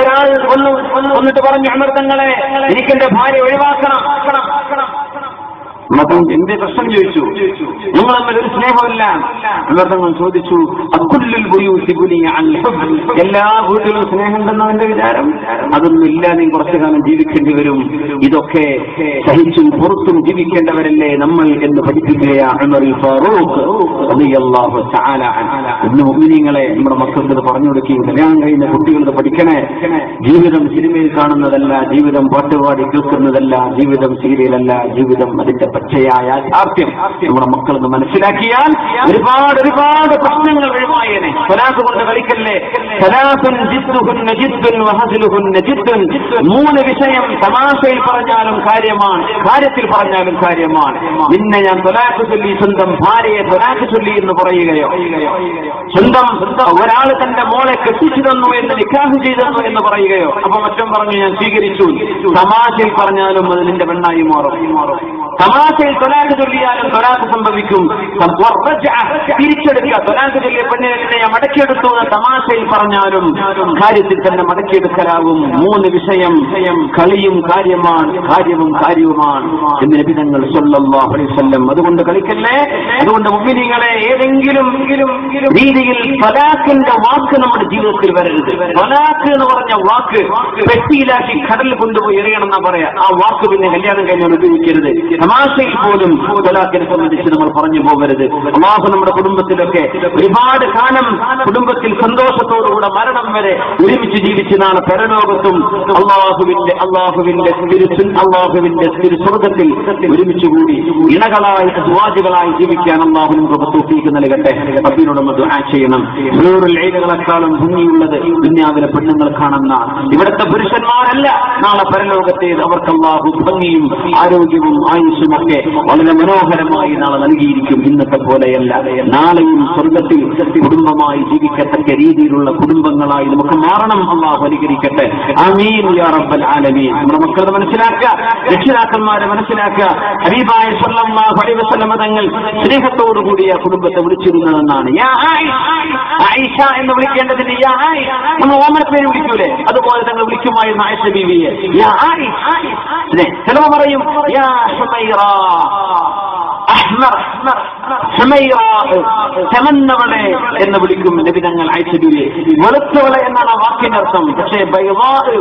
ഒരാൾ വന്നിട്ട് പറഞ്ഞു, ഉമർ തങ്ങളെ, എനിക്കെന്റെ ഭാര്യ ഒഴിവാക്കണം. എന്റെ പ്രശ്നം ചോദിച്ചു, നിങ്ങൾ തമ്മിൽ ഒരു സ്നേഹമില്ല. തങ്ങൾ ചോദിച്ചു, എല്ലാ വീട്ടിലും സ്നേഹമുണ്ടെന്ന എന്റെ വിചാരം? അതൊന്നും ഇല്ല, നീ കുറച്ചു കാലം ജീവിക്കേണ്ടി വരും. ഇതൊക്കെ സഹിച്ചും പുറത്തും ജീവിക്കേണ്ടവരല്ലേ നമ്മൾ എന്ന് പഠിപ്പിക്കുകയാണ് ഉമറുൽ ഫാറൂഖ് റളിയല്ലാഹു തആല അൻഹു. മുഅ്മിനീങ്ങളെ, നമ്മുടെ മക്കൾക്ക് പറഞ്ഞു കൊടുക്കുകയും കല്യാണം കഴിയുന്ന കുട്ടികൾക്ക് പഠിക്കണേ. ജീവിതം സിനിമയിൽ കാണുന്നതല്ല, ജീവിതം പാട്ടുപാടി കേൾക്കുന്നതല്ല, ജീവിതം സീരിയലല്ല, ജീവിതം അതിന്റെ പച്ചയായ യാഥാർത്ഥ്യം നമ്മുടെ മക്കളെന്ന് മനസ്സിലാക്കിയാൽ ഒരുപാട് പ്രശ്നങ്ങൾ ഒഴിവായേനെ. സ്വലാത്ത് കൊണ്ട് കളിക്കല്ലേ. മൂന്ന് വിഷയം തമാശയിൽ പറഞ്ഞാലും കാര്യമാണ്, കാര്യത്തിൽ പറഞ്ഞാലും കാര്യമാണ്. നിന്നെ ഞാൻ തൊലാക്ക് ചൊല്ലി, സ്വന്തം ഭാര്യയെ തൊലാക്ക് ചൊല്ലി എന്ന് പറയുകയോ, സ്വന്തം ഒരാൾ തന്റെ മോളെ കെട്ടിച്ചു തന്നു എന്ന് നിക്കാഹ് ചെയ്തു എന്ന് പറയുകയോ, അപ്പൊ മറ്റും പറഞ്ഞു ഞാൻ സ്വീകരിച്ചു. തമാശയിൽ പറഞ്ഞാലും അത് നിന്റെ പെണ്ണായി മാറും. തമാശയിൽ തൊലാക്ക് ചൊല്ലിയാലും തൊലാക്ക് സംഭവിക്കും. തിരിച്ചെടുക്കുക, തൊലാക്ക് ചൊല്ലിയ പെണ്ണിനെ ഞാൻ മടക്കിയെടുത്തു എന്ന് തമാശയിൽ പറഞ്ഞാലും കാര്യത്തിൽ തന്നെ മടക്കിയെടുക്കലാവും. മൂന്ന് വിഷയം കളിയും കാര്യമാണ്, കാര്യവും കാര്യവുമാണ് എന്ന് നബി തങ്ങൾ സല്ലല്ലാഹു അലൈഹി വസല്ലം. അതുകൊണ്ട് കളിക്കല്ലേ. അതുകൊണ്ട് മുഅ്മിനീങ്ങളെ, ഏതെങ്കിലും രീതിയിൽ തൊലാഖിന്റെ വാക്ക് നമ്മുടെ ജീവിതത്തിൽ വരരുത്. തൊലാഖ് എന്ന് പറഞ്ഞ വാക്ക് പെട്ടിയിലാക്കി കടലിൽ കൊണ്ടുപോയി എറിയണമെന്നാ പറയാ. ആ വാക്ക് പിന്നെ കല്യാണം കഴിഞ്ഞാൽ ഉപയോഗിക്കരുത്. തമാശയിൽ പോലും തൊലാഖിനെ സംബന്ധിച്ച് നമ്മൾ പറഞ്ഞു പോകരുത്. അല്ലാഹു നമ്മുടെ കുടുംബത്തിലൊക്കെ ഒരുപാട് കാലം കുടുംബത്തിൽ സന്തോഷത്തോടുകൂടെ മരണം വരെ ഒരുമിച്ച് ജീവിച്ച് നാളെ പരലോകത്തും അള്ളാഹുവിന്റെ സ്വർഗത്തിൽ ഒരുമിച്ച് കൂടി ഇണകളായി അസ്വാജുകളായി ജീവിക്കാൻ അള്ളാഹു നമുക്ക് തൗഫീഖ് നൽകട്ടെ. റബ്ബിനോട് നമ്മൾ ദുആ ചെയ്യണം. കളെക്കാളും ഭംഗിയുള്ളത് ദുനിയാവിലെ പെണ്ണുങ്ങൾ കാണുന്ന ഇവിടുത്തെ പുരുഷന്മാരല്ല, നാളെ പരലോകത്തേത് അവർക്ക് അള്ളാഹു ഭംഗിയും ആരോഗ്യവും ആയുസ്സും ഒക്കെ വളരെ മനോഹരമായി നാളെ നൽകിയിരിക്കും. ഇന്നത്തെ പോലെയല്ല. നാളെയും സ്വർഗത്തിൽ കുടുംബമായി ജീവിക്കത്തക്ക രീതിയിലുള്ള കുടുംബങ്ങളായി നമുക്ക് മാറണം. അള്ളാഹു അനുഗ്രഹിക്കട്ടെ. ആമീൻ യാ റബ്ബൽ ആലമീൻ. നമ്മുടെ മക്കളെ മനസ്സിലാക്കുക, രക്ഷിതാക്കന്മാരെ മനസ്സിലാക്കുക. ഹബീബായ സല്ലല്ലാഹു അലൈഹി വസല്ലം തങ്ങൾ സ്നേഹത്തോടുകൂടിയ കുടുംബത്തെ വിളിച്ചിരുന്നതെന്നാണ്. യാ ആയിഷ എന്ന് വിളിക്കേണ്ടതിന് യാ ആയിഷ, നമ്മൾ ഓമനപ്പേര് വിളിക്കൂലേ, അതുപോലെ തങ്ങൾ വിളിക്കുമായിരുന്നു ആയിഷ ബീവിയെ. യാ ആയിഷ. ചിലവ പറയും യാ ഹുമൈറ, ചമന്നവളെ എന്ന് വിളിക്കും നബി തങ്ങൾ ആയിഷ ബീവിയെ. വെളുത്തവളെ എന്നാണ് ആ വാക്കിന്റെ അർത്ഥം. പക്ഷേ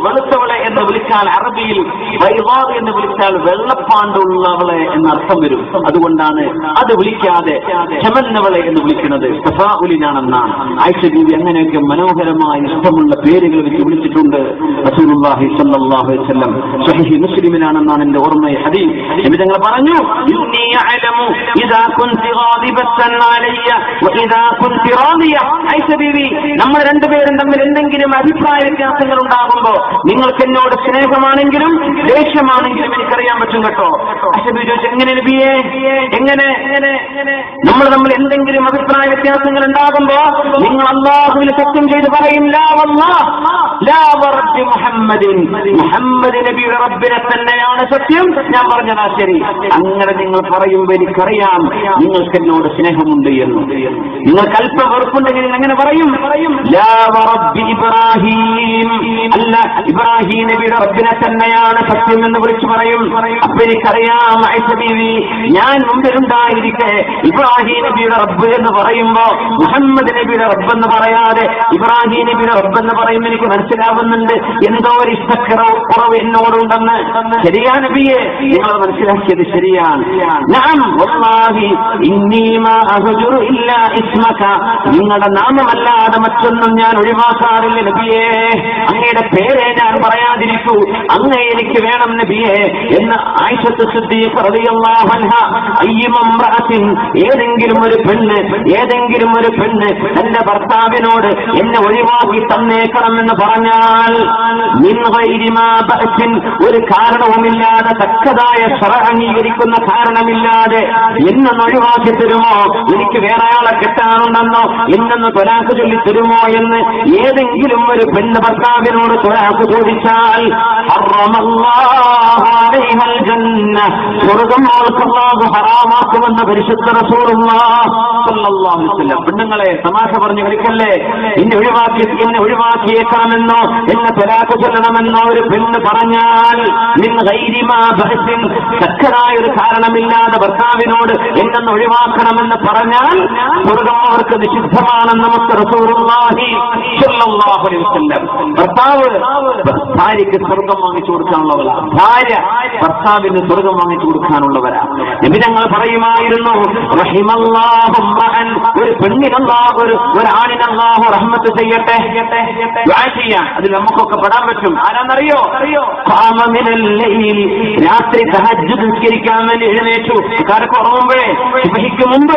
വെളുത്തവളെ എന്ന് വിളിച്ചാൽ അറബിയിൽ ബൈവാ എന്ന് വിളിച്ചാൽ വെള്ളപ്പാണ്ടുള്ളവളെ എന്ന അർത്ഥം വരും. അതുകൊണ്ടാണ് അത് വിളിക്കാതെ ചമന്നവളെ എന്ന് വിളിക്കുന്നത്. തഫാഉലിനാണെന്നാണ്. ആയിഷ ബീവി അങ്ങനെയൊക്കെ മനോഹരമായ ഇഷ്ടമുള്ള പേരുകൾ വെച്ച് വിളിച്ചിട്ടുണ്ട്. റസൂലുള്ളാഹി സ്വല്ലല്ലാഹു അലൈഹി വസല്ലം സ്വഹീഹ് മുസ്ലിമിലാണെന്നാണ് എന്റെ ഓർമ്മ. ഹദീസ് നബി തങ്ങൾ പറഞ്ഞു, ഇന്നി അഅലമു ഇദാ കുൻതി ഗാദിബത്തൻ അലയ്യ വഇദാ കുൻതി റാദിയ. ആയിഷ ബീവി, നമ്മൾ രണ്ടുപേരും തമ്മിൽ എന്തെങ്കിലും അഭിപ്രായ വ്യത്യാസങ്ങൾ ഉണ്ടാകുമ്പോൾ നിങ്ങൾക്ക് എന്നോട് സ്നേഹമാണെങ്കിലും ദേഷ്യമാണെങ്കിലും എനിക്കറിയാൻ പറ്റും കേട്ടോ. ആയിഷ ബീവി ചോദിച്ചു, എങ്ങനെ നബിയേ, എങ്ങനെ നമ്മൾ തമ്മിൽ എന്തെങ്കിലും അഭിപ്രായ വ്യത്യാസങ്ങൾ ഉണ്ടാകുമ്പോ നിങ്ങൾ അല്ലാഹുവിൽ സത്യം ചെയ്ത് പറയും, ലാ വല്ലാഹ് ലാ വറബ്ബി മുഹമ്മദിൻ, മുഹമ്മദ് നബിയുടെ റബ്ബിനെ തന്നെയാണ് സത്യം, ഞാൻ പറഞ്ഞതാ ശരി. അങ്ങനെ നിങ്ങൾ പറയുമ്പോൾ എനിക്കറിയാം നിങ്ങൾക്ക് എന്നോട് സ്നേഹമുണ്ട് എന്ന്. നിങ്ങൾക്ക് അല്പം വെറുപ്പുണ്ടെങ്കിൽ എങ്ങനെ പറയും? ലാ വറബ്ബി ഇബ്രാഹിം, അല്ല ഇബ്രാഹിം നബിയുടെ റബ്ബിനെ തന്നെയാണ് സത്യം എന്ന് വിളിച്ചു പറയും. അപ്പൊ എനിക്കറിയാം ആയിഷ ബീവി, ഞാൻ മുമ്പിലുണ്ടായിരിക്കെ ഇബ്രാഹിം നബിയുടെ റബ്ബ് എന്ന് പറയുമ്പോ മുഹമ്മദ് നബിയുടെ റബ്ബ് എന്ന് പറയാതെ ഇബ്രാഹിം നബിയുടെ റബ്ബ് എന്ന് പറയുമ്പോൾ എനിക്ക് മനസ്സിലാവുന്നുണ്ട് എന്തോ ഒരു ഇഷ്ടക്കുറവ് എന്നോടുണ്ടെന്ന്. ശരിയാ നബിയെ, നിങ്ങൾ മനസ്സിലാക്കിയത് ശരിയാണ്. നഅം വല്ലാഹി ഇന്നി മാ അഹ്ജുറു ഇല്ലാ ഇസ്മക, നിങ്ങളുടെ നാമമല്ലാതെ മറ്റൊന്നും ഞാൻ ഒഴിവാക്കാറില്ല നബിയെ. അങ്ങയുടെ പേരെ ഞാൻ പറയാതിരിക്കൂ, അങ്ങ് എനിക്ക് വേണം നബിയെ എന്ന് ആയിഷത്ത് സിദ്ദീഖ റളിയല്ലാഹു അൻഹ അയ്യമംറഅത്തിൻ, ഏതെങ്കിലും ഒരു പെണ്ണ് തന്റെ ഭർത്താവിനോട് എന്നെ ഒഴിവാക്കി തന്നേക്കണം എന്ന് പറഞ്ഞാൽ മിൻ ഗൈരി മാ ബഅസിൻ, ഒരു കാരണവുമില്ലാതെ തക്കതായ ശറഅ അംഗീകരിക്കുന്ന കാരണമില്ലാതെ എന്നൊന്ന് ഒഴിവാക്കി തരുമോ, എനിക്ക് വേറെ ആളെ കെട്ടാനുണ്ടെന്നോ എന്നൊന്ന് തൊലാഖ് ചൊല്ലി തരുമോ എന്ന് ഏതെങ്കിലും ഒരു പെണ്ണ് ഭർത്താവ് ഭർത്താവിനോട് ത്വലാഖ് ചോദിച്ചാൽ സ്വർഗം അവൾക്ക് ഹറാമാക്കുമെന്ന് പരിശുദ്ധ റസൂലുള്ളാഹി സ്വല്ലല്ലാഹു അലൈഹി വസല്ലം. പെണ്ണുങ്ങളെ തമാശ പറഞ്ഞു കളിക്കല്ലേ, എന്നെ ഒഴിവാക്കിയേക്കാമെന്നോ എന്നെ ത്വലാഖ് ചൊല്ലണമെന്നോ ഒരു പെണ്ണ് പറഞ്ഞാൽ ശക്തനായ ഒരു കാരണമില്ലാതെ ഭർത്താവിനോട് എന്നെ ഒഴിവാക്കണമെന്ന് പറഞ്ഞാൽ സ്വർഗം അവർക്ക് നിഷിദ്ധമാണെന്ന് നമുക്ക് റസൂലുള്ളാഹി സ്വല്ലല്ലാഹു അലൈഹി വസല്ലം. ഭർത്താവ് ഭാര്യയ്ക്ക് സ്വർഗം വാങ്ങിച്ചു കൊടുക്കാനുള്ളവരാ, ഭാര്യ ഭർത്താവിന് സ്വർഗം വാങ്ങിച്ചു കൊടുക്കാനുള്ളവരാ. നബി തങ്ങൾ പറയുമായിരുന്നു, ഒരു പെണ്ണിനല്ലാഹു ഒരു ആണിനല്ലാഹു റഹ്മത്ത് ചെയ്യട്ടെ, ദുആ ചെയ്യാൻ. അതിൽ നമുക്കൊക്കെ പെടാൻ പറ്റും. ആരാന്നറിയോ? രാത്രി തഹജ്ജുദ് നിസ്കരിക്കാൻ വേണ്ടി എഴുന്നേറ്റു. കാലൊക്കെ ഉറങ്ങുമ്പോഴേ സുബഹിക്ക് മുമ്പ്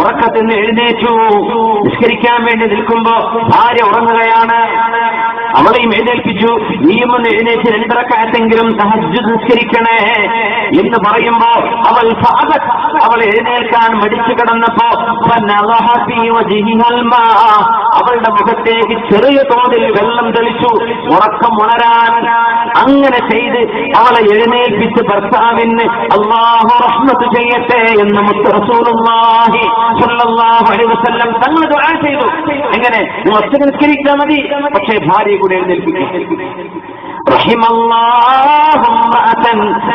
ഉറക്കത്തിൽ നിന്ന് എഴുന്നേറ്റു. നിസ്കരിക്കാൻ വേണ്ടി നിൽക്കുമ്പോ ഭാര്യ ഉറങ്ങുകയാണ്. അവളെയും എഴുന്നേൽപ്പിച്ചു. നീയും ഒന്ന് എഴുന്നേറ്റ് 2 റക്അത്തെങ്കിലും തഹജ്ജുദ് നിസ്കരിക്കണേ എന്ന് പറയുമ്പോ അവൾ എഴുന്നേൽക്കാൻ മടിച്ചു കിടന്നപ്പോ അവളുടെ മുഖത്തേക്ക് ചെറിയ തോതിൽ വെള്ളം തെളിച്ചു, ഉറക്കം ഉണരാൻ. അങ്ങനെ ചെയ്ത് അവളെ എഴുന്നേൽപ്പിച്ച് ഭർത്താവിന് അല്ലാഹു റഹ്മത്ത് ചെയ്യട്ടെ എന്ന് മുത്ത് റസൂലുള്ളാഹി സ്വല്ലല്ലാഹു അലൈഹി വസല്ലം തങ്ങൾ ദുആ ചെയ്തു. എങ്ങനെ? നിങ്ങൾ ഒറ്റ നിസ്കരിച്ചാൽ മതി, പക്ഷേ ഭാര്യയെ കൂടെ എഴുന്നേൽപ്പിക്കും.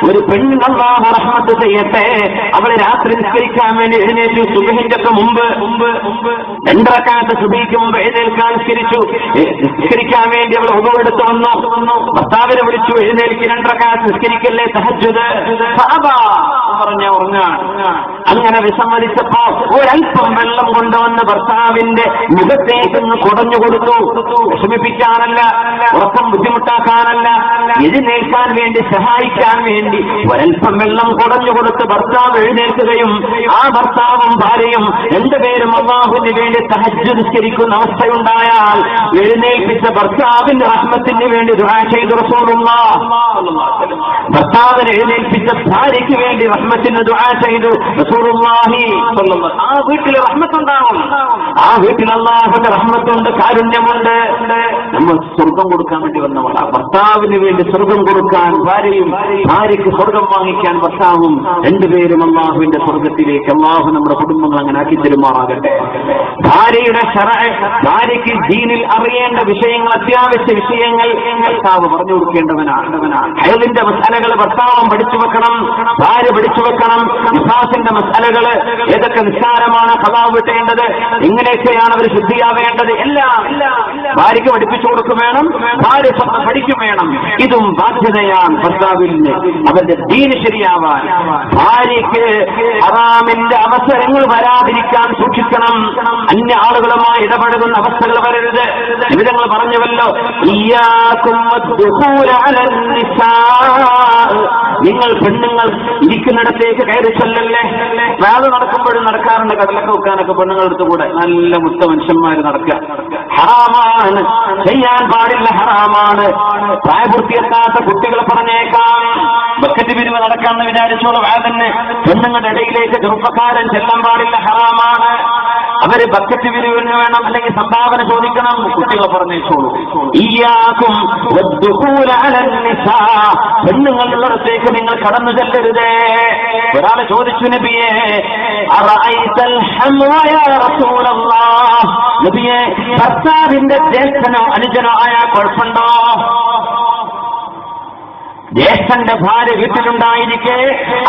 ഒരു പെണ്ണിന് അല്ലാഹു റഹ്മത്ത് ചെയ്യട്ടെ, അവളെ രാത്രി നിസ്കരിക്കാൻ വേണ്ടി എഴുന്നേറ്റു. സുബഹിന്റെ മുമ്പ് 2 റക്അത്ത് സുബഹിക്ക് മുമ്പ് എഴുന്നേൽക്കാൻ നിസ്കരിക്കാൻ വേണ്ടി അവൾ ഉളു എടുത്തു വന്നു. ഭർത്താവിനെ വിളിച്ചു, എഴുന്നേൽക്ക്, 2 റക്അത്ത് നിസ്കരിക്കല്ലേ, തഹജ്ജുദ്. പറഞ്ഞ ഉറങ്ങാൻ. അങ്ങനെ വിസമ്മതിച്ചപ്പോ ഒരൽപ്പം വെള്ളം കൊണ്ടുവന്ന് ഭർത്താവിന്റെ മുഖത്തേക്ക് കുടഞ്ഞു കൊടുത്തു. വിഷമിപ്പിക്കാനല്ല, ഉറക്കം ബുദ്ധിമുട്ടാക്കാനല്ല, എഴുന്നേൽക്കാൻ വേണ്ടി സഹായിക്കാൻ വേണ്ടി ഒരൽപ്പം വെള്ളം കുടഞ്ഞു കൊടുത്ത് ഭർത്താവ് എഴുന്നേൽക്കുകയും ആ ഭർത്താവും ഭാര്യയും 2 പേരും അല്ലാഹുവിന് വേണ്ടി തഹജ്ജുദ് നിസ്കരിക്കുന്ന അവസ്ഥയുണ്ടായാൽ എഴുന്നേൽപ്പിച്ച ഭർത്താവിന്റെ റഹ്മത്തിന് വേണ്ടി ദുആ ചെയ്തു റസൂലുള്ളാഹി. ഭർത്താവിനെ എഴുന്നേൽപ്പിച്ച ഭാര്യയ്ക്ക് വേണ്ടി റഹ്മത്തിന് ദുആ ചെയ്തു റസൂലുള്ളാഹി. ആ വീട്ടിൽ റഹ്മത്തുണ്ടാവും. ആ വീട്ടിൽ അല്ലാഹുവിന്റെ റഹ്മത്തുണ്ട്, കാരുണ്യമുണ്ട്. നമ്മൾ സ്വർഗം കൊടുക്കാൻ വേണ്ടി വന്നവളാ. ഭർത്താവിന് വേണ്ടി സ്വർഗം കൊടുക്കാൻ ഭാര്യയും, ഭാര്യയ്ക്ക് സ്വർഗം വാങ്ങിക്കാൻ ഭർത്താവും, 2 പേരും അല്ലാഹുവിന്റെ സ്വർഗത്തിലേക്ക്. അല്ലാഹു നമ്മുടെ കുടുംബങ്ങൾ അങ്ങനെ ആക്കി തരുമാറാകട്ടെ. ഭാര്യയുടെ ഭാര്യയ്ക്ക് ദീനിൽ അറിയേണ്ട വിഷയങ്ങൾ, അത്യാവശ്യ വിഷയങ്ങൾ ഭർത്താവ് പറഞ്ഞു കൊടുക്കേണ്ടവനാണ്. ഹൈദിന്റെ മസാലകൾ ഭർത്താവും പഠിച്ചു വെക്കണം, ഭാര്യ പഠിച്ചു വെക്കണം. നിഫാസിന്റെ മസാലകൾ, ഏതൊക്കെ നിസ്സാരമാണ് ഖളാ വിട്ടേണ്ടത്, എങ്ങനെയൊക്കെയാണ് അവർ ശുദ്ധിയാവേണ്ടത്, എല്ലാം ഭാര്യയ്ക്ക് പഠിപ്പിച്ചു കൊടുക്കും വേണം, ഭാര്യ പഠിക്കും വേണം. ഇതും ബാധ്യതയാണ് ഭർത്താവിന്, അവന്റെ ദീന് ശരിയാവാൻ. ഭാര്യയ്ക്ക് ഹറാമിന്റെ അവസരങ്ങൾ വരാതിരിക്കാൻ സൂക്ഷിക്കണം. അന്യ ആളുകളുമായി ഇടപെടുന്ന അവസ്ഥകൾ വരരുത്. വിധങ്ങൾ പറഞ്ഞുവല്ലോ, നിങ്ങൾ പെണ്ണുങ്ങൾ ഇരിക്കുന്നിടത്തേക്ക് കയറി ചെല്ലല്ലേ. വേറെ നടക്കുമ്പോഴും നടക്കാറുണ്ട്, കടലൊക്കെ വെക്കാനൊക്കെ പെണ്ണുങ്ങൾ എടുത്തുകൂടെ. നല്ല മുത്ത മനുഷ്യന്മാര് നടക്കുക ഹറാമാണ്, ചെയ്യാൻ പാടില്ല, ഹറാമാണ്. പ്രായപൂർത്തിയെത്താത്ത കുട്ടികളെ പറഞ്ഞേക്കാം. ബക്കറ്റ് പിരിവ് നടക്കാമെന്ന് വിചാരിച്ചോളൂ. വേദന്നെ പെണ്ണുങ്ങളുടെ ഇടയിലേക്ക് ചെറുപ്പക്കാരൻ ചെല്ലാൻ പാടില്ല, ഹറാമാണ്. അവര് ബക്കറ്റ് പിരിവിന് വേണം, അല്ലെങ്കിൽ സംഭാവന ചോദിക്കണം. കുട്ടികളെ പറഞ്ഞേച്ചോളൂ. പെണ്ണുങ്ങളുള്ളിടത്തേക്ക് നിങ്ങൾ കടന്നു ചെല്ലരുതേ. ഒരാളെ ചോദിച്ചു, നബിയെ നബിയെ ഭർത്താവിന്റെ ജ്യേഷ്ഠനോ അനുജനോ ആയാൽ കുഴപ്പമുണ്ടോ? ജ്യേഷ്ഠന്റെ ഭാര്യ വീട്ടിലുണ്ടായിരിക്കെ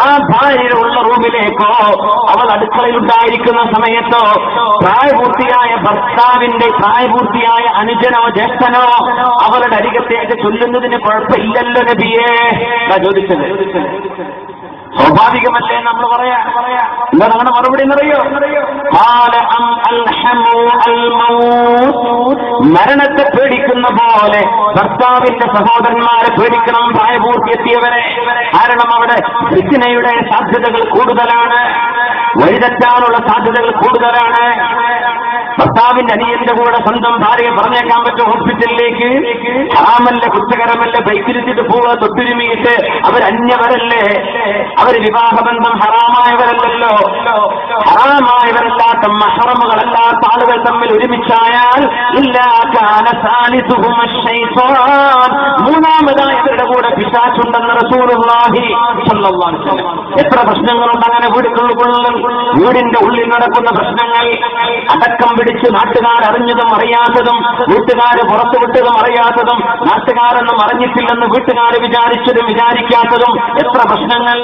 ആ ഭാര്യയുള്ള റൂമിലേക്കോ അവൾ അടുക്കളയിലുണ്ടായിരിക്കുന്ന സമയത്തോ പ്രായപൂർത്തിയായ ഭർത്താവിന്റെ പ്രായപൂർത്തിയായ അനുജനോ ജ്യേഷ്ഠനോ അവളുടെ അരികത്തേക്ക് ചൊല്ലുന്നതിന് കുഴപ്പമില്ലല്ലോ നബിയേ? ചോദിച്ചത് സ്വാഭാവികമല്ലേ നമ്മൾ പറയാ. എന്താ നമ്മുടെ മറുപടി എന്നറിയോ? മരണത്തെ പേടിക്കുന്ന പോലെ ഭർത്താവിന്റെ സഹോദരന്മാരെ പേടിക്കണം, പ്രായപൂർത്തിയെത്തിയവരെ. കാരണം അവിടെ ഫിത്നയുടെ സാധ്യതകൾ കൂടുതലാണ്, വഴിതെറ്റാനുള്ള സാധ്യതകൾ കൂടുതലാണ്. ഭർത്താവിന്റെ അനിയന്റെ കൂടെ സ്വന്തം ഭാര്യയെ പറഞ്ഞേക്കാൻ പറ്റും ഹോസ്പിറ്റലിലേക്ക്? ഹറാമല്ല, കുറ്റകരമല്ല. ബൈക്കിലിട്ടിട്ട് പോവുക, തൊട്ടുരുമിയിട്ട്. അവരന്യവരല്ലേ? അവര് വിവാഹബന്ധം ഹറാമായവരല്ലല്ലോ. ഹറാമായവരല്ലാത്ത മഹറമുകളല്ലാത്ത ആളുകൾ തമ്മിൽ ഒരുമിച്ചായാൽ മൂന്നാമതായി ഇവരുടെ കൂടെ പിശാചുണ്ടെന്ന് റസൂലുള്ളാഹി സ്വല്ലല്ലാഹു അലൈഹി വസല്ലം. എത്ര പ്രശ്നങ്ങളുണ്ട് അങ്ങനെ വീടിന്റെ ഉള്ളിൽ നടക്കുന്ന പ്രശ്നങ്ങൾ. അടക്കം പിടിച്ച് നാട്ടുകാർ അറിഞ്ഞതും അറിയാത്തതും, വീട്ടുകാർ പുറത്തുവിട്ടതും അറിയാത്തതും, നാട്ടുകാരൊന്നും അറിഞ്ഞിട്ടില്ലെന്ന് വീട്ടുകാർ വിചാരിച്ചതും വിചാരിക്കാത്തതും എത്ര പ്രശ്നങ്ങൾ.